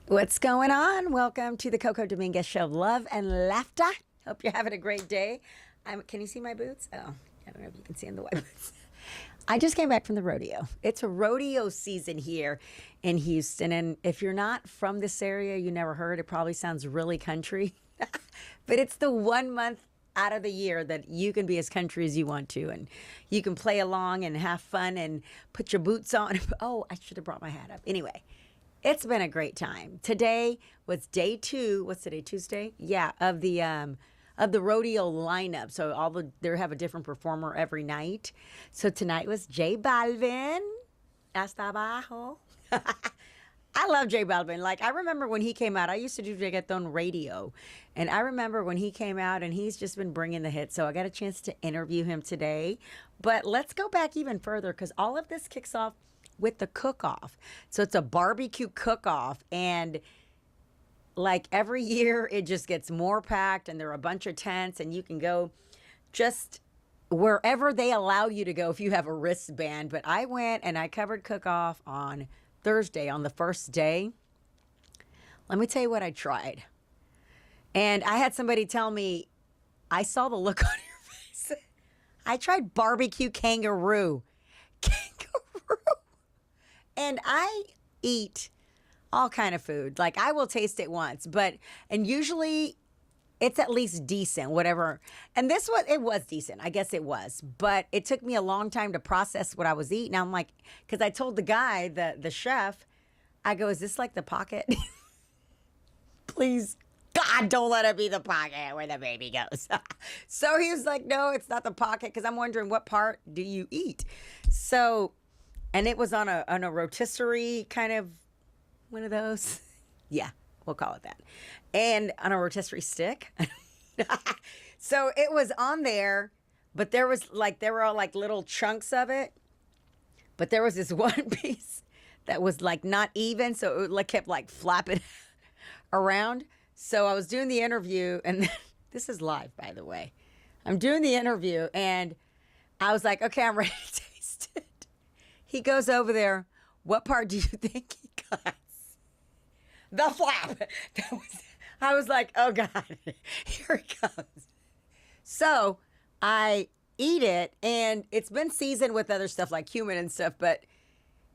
What's going on? Welcome to the Coco Dominguez Show of Love and Laughter. Hope you're having a great day. Can you see my boots? Oh, I don't know if you can see in the white boots. I just came back from the rodeo. It's a rodeo season here in Houston. And if you're not from this area, you never heard, it probably sounds really country. But it's the 1 month out of the year that you can be as country as you want to. And you can play along and have fun and put your boots on. Oh, I should have brought my hat up. Anyway. It's been a great time. Today was day 2. What's today? Tuesday? Yeah, of the rodeo lineup. So they have a different performer every night. So tonight was J Balvin. Hasta abajo. I love J Balvin. Like, I remember when he came out. I used to do reggaeton radio, and I remember when he came out, and he's just been bringing the hits. So I got a chance to interview him today. But let's go back even further, because all of this kicks off with the cook-off. So it's a barbecue cook-off, and like every year it just gets more packed, and there are a bunch of tents, and you can go just wherever they allow you to go if you have a wristband. But I went and I covered cook-off on Thursday on the first day. Let me tell you what I tried. And I had somebody tell me, I saw the look on your face. I tried barbecue kangaroo. And I eat all kind of food. Like, I will taste it once, and usually it's at least decent, whatever. And it was decent. I guess it was. But it took me a long time to process what I was eating. I'm like, because I told the guy, the chef, I go, is this like the pocket? Please, God, don't let it be the pocket where the baby goes. So he was like, no, it's not the pocket, because I'm wondering, what part do you eat? So... And it was on a rotisserie, kind of one of those. Yeah, we'll call it that. And on a rotisserie stick. So it was on there, but there were all like little chunks of it. But there was this one piece that was like not even, so it like kept like flapping around. So I was doing the interview, and this is live, by the way. I'm doing the interview, and I was like, okay, I'm ready to taste it. He goes over there. What part do you think he cuts? The flap. I was like, oh, God, here it comes. So I eat it, and it's been seasoned with other stuff like cumin and stuff, but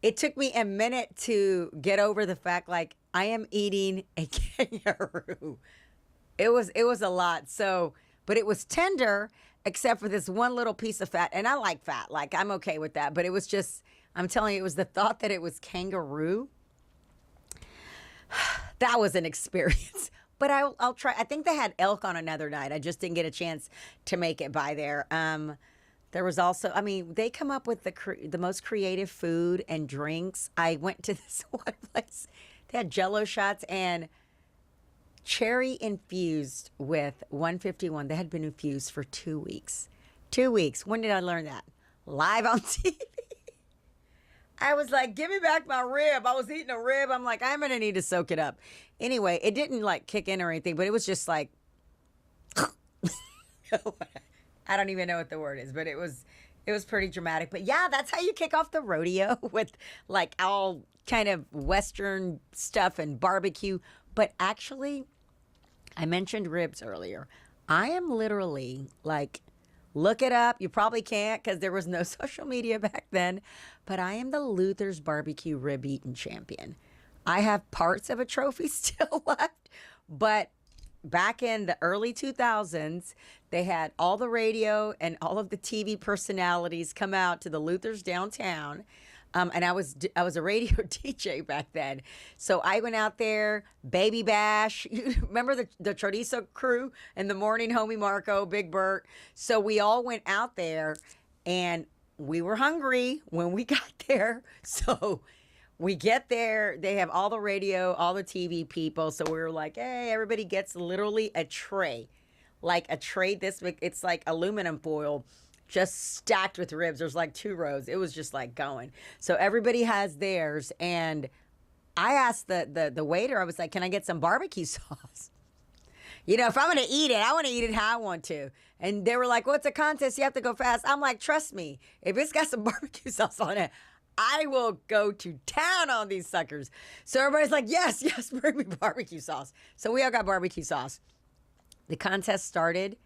it took me a minute to get over the fact, like, I am eating a kangaroo. It was a lot. So, but it was tender, except for this one little piece of fat. And I like fat. Like, I'm okay with that. But it was just... I'm telling you, it was the thought that it was kangaroo. That was an experience. But I'll try. I think they had elk on another night. I just didn't get a chance to make it by there. There was also, they come up with the most creative food and drinks. I went to this one place. They had Jell-O shots and cherry infused with 151. They had been infused for 2 weeks. 2 weeks. When did I learn that? Live on TV. I was like, give me back my rib. I was eating a rib. I'm like, I'm going to need to soak it up. Anyway, it didn't like kick in or anything, but it was just like, I don't even know what the word is, but it was pretty dramatic. But yeah, that's how you kick off the rodeo, with like all kind of Western stuff and barbecue. But actually, I mentioned ribs earlier. I am literally like, look it up. You probably can't, because there was no social media back then. But I am the Luther's Barbecue Rib Eating Champion. I have parts of a trophy still left. But back in the early 2000s, they had all the radio and all of the TV personalities come out to the Luther's downtown. And I was a radio DJ back then. So I went out there, Baby Bash. You remember the Chorizo crew in the morning, Homie Marco, Big Bert. So we all went out there, and we were hungry when we got there. So we get there, they have all the radio, all the TV people. So we were like, hey, everybody gets literally a tray. Like a tray this big. It's like aluminum foil, just stacked with ribs. There's like 2 rows. It was just like going. So everybody has theirs. And I asked the waiter, I was like, can I get some barbecue sauce? You know, if I'm going to eat it, I want to eat it how I want to. And they were like, well, it's a contest. You have to go fast. I'm like, trust me, if it's got some barbecue sauce on it, I will go to town on these suckers. So everybody's like, yes, yes, bring me barbecue sauce. So we all got barbecue sauce. The contest started.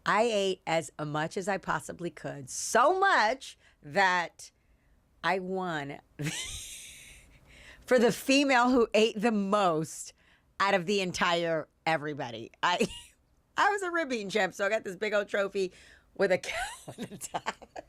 I ate as much as I possibly could. So much that I won for the female who ate the most out of the entire everybody. I was a rib eating champ, so I got this big old trophy with a cow on the top.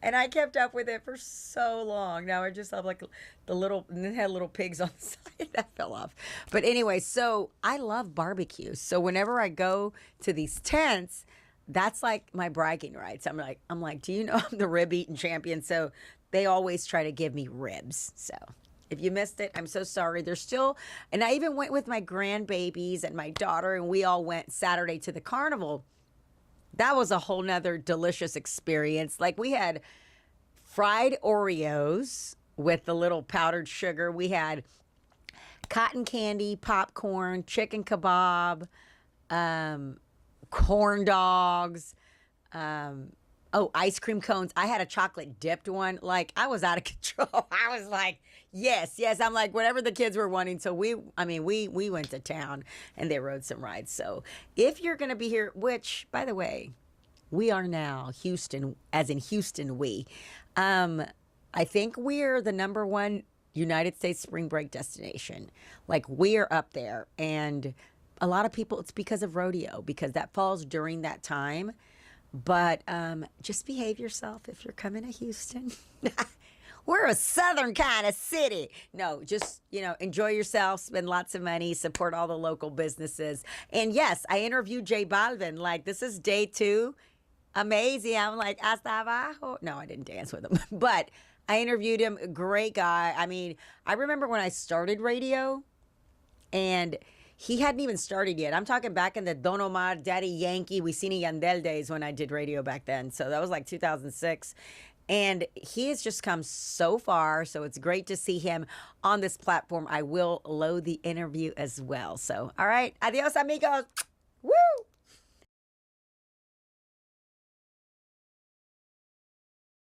And I kept up with it for so long. Now I just have like the little, and it had little pigs on the side that fell off. But anyway, so I love barbecue. So whenever I go to these tents, that's like my bragging rights. I'm like, do you know I'm the rib eating champion? So they always try to give me ribs. So if you missed it, I'm so sorry. There's still, and I even went with my grandbabies and my daughter, and we all went Saturday to the carnival. That was a whole nother delicious experience. Like we had fried Oreos with the little powdered sugar. We had cotton candy, popcorn, chicken kebab, corn dogs, ice cream cones. I had a chocolate dipped one. Like I was out of control. I was like, yes. I'm like, whatever the kids were wanting. So we went to town and they rode some rides. So if you're going to be here, which by the way, we are now Houston, as in Houston, I think we're the #1 United States spring break destination. Like we're up there. And a lot of people, it's because of rodeo, because that falls during that time. But just behave yourself if you're coming to Houston. We're a southern kind of city. No, just, enjoy yourself, spend lots of money, support all the local businesses. And yes, I interviewed J Balvin. Like, this is day 2. Amazing. I'm like, hasta abajo. No, I didn't dance with him. But I interviewed him. Great guy. I mean, I remember when I started radio and he hadn't even started yet. I'm talking back in the Don Omar, Daddy Yankee, Wisin y Yandel days when I did radio back then. So that was like 2006. And he has just come so far. So it's great to see him on this platform. I will load the interview as well. So, all right. Adios, amigos. Woo!